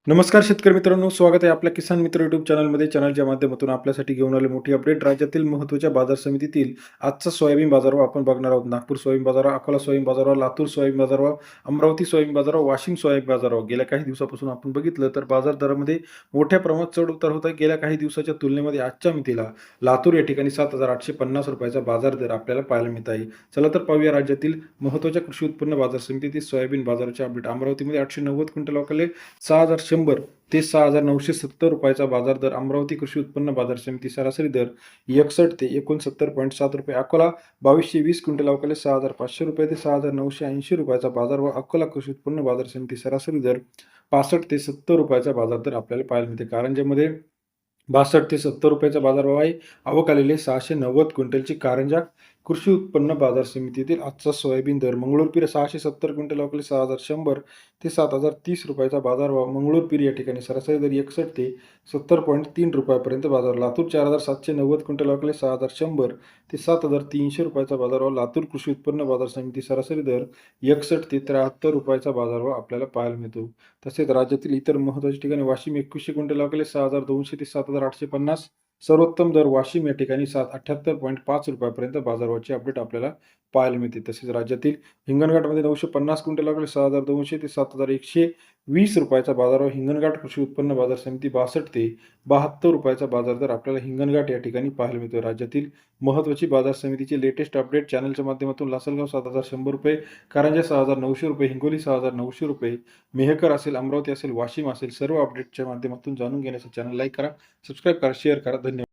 नमस्कार शेतकरी मित्रांनो, स्वागत आहे आपल्या किसान मित्र यूट्यूब चॅनलमध्ये. चॅनलच्या माध्यमातून आपल्यासाठी घेऊन आले मोठी अपडेट. राज्यातील महत्त्वाच्या बाजार समितीतील आजचा सोयाबीन बाजारभाव आपण बघणार आहोत. नागपूर सोयाबीन बाजारभाव, अकोला सोयाबीन बाजारभाव, लातूर सोयाबीन बाजारभाव, अमरावती सोयाबीन बाजारभाव, वाशिम सोयाबीन बाजारभाव. गेल्या काही दिवसापासून आपण बघितलं तर बाजार दरामध्ये मोठ्या प्रमाणात चढ उतार होत आहे. गेल्या काही दिवसाच्या तुलनेमध्ये आजच्या मितीला लातूर या ठिकाणी ₹7,850 बाजार दर आपल्याला पाहायला मिळत आहे. चला तर पाहूया राज्यातील महत्त्वाच्या कृषी उत्पन्न बाजार समितीतील सोयाबीन बाजाराचे अपडेट. अमरावतीमध्ये 890 क्विंटल वाकले 6,100 ते ₹6,970 बाजार दर. अमरावती कृषी उत्पन्न बाजार समिती सरासरी दर 61 ते ₹69.7. अकोला 2220 क्विंटल अवकाले ₹6,500 ते ₹6,980 बाजार व अकोला कृषी उत्पन्न बाजार समिती सरासरी दर 65 ते ₹70 बाजार दर आपल्याला पाहायला मिळते. कारंजामध्ये 62 ते ₹70 बाजारभाव आहे. आवक आलेले 690 क्विंटलची. कारंजा कृषी उत्पन्न बाजार समितीतील आजचा सोयाबीन दर. मंगळूरपीर 670 क्विंटल अवकाले 6,100 ते ₹7,030 बाजारभाव. मंगळूरपीर या ठिकाणी सरासरी दर 61 ते ₹70.3 पर्यंत बाजार. लातूर 4,790 क्विंटल अवकाले 6,100 ते ₹7,300 बाजारभाव. लातूर कृषी उत्पन्न बाजार समिती सरासरी दर 61 ते ₹73 बाजारभाव आपल्याला पाहायला मिळतो. तसेच राज्यातील इतर महत्त्वाच्या ठिकाणी वाशिम 2100 क्विंटल अवकाले 6,200 ते 7,850. सर्वोत्तम दर वाशिम या ठिकाणी ₹78.5 पर्यंत बाजारभावाची अपडेट आपल्याला पाहायला मिळते. तसेच राज्यातील हिंगणघाटमध्ये 950 क्विंटल अवकाले 6,200 ते ₹7,120 बाजारभाव. हिंगणघाट कृषी उत्पन्न बाजार समिती 62 ते ₹72 बाजार दर आपल्याला हिंगणघाट या ठिकाणी पाहायला मिळतो. राज्यातील महत्त्वाची बाजार समितीची लेटेस्ट अपडेट चॅनलच्या माध्यमातून. लासलगाव ₹7,100, कारंजा ₹6,900, हिंगोली ₹6,900, मेहकर असेल, अमरावती असेल, वाशिम असेल, सर्व अपडेटच्या माध्यमातून जाणून घेण्यासाठी चॅनल लाईक करा, सबस्क्राईब करा, शेअर करा. धन्यवाद.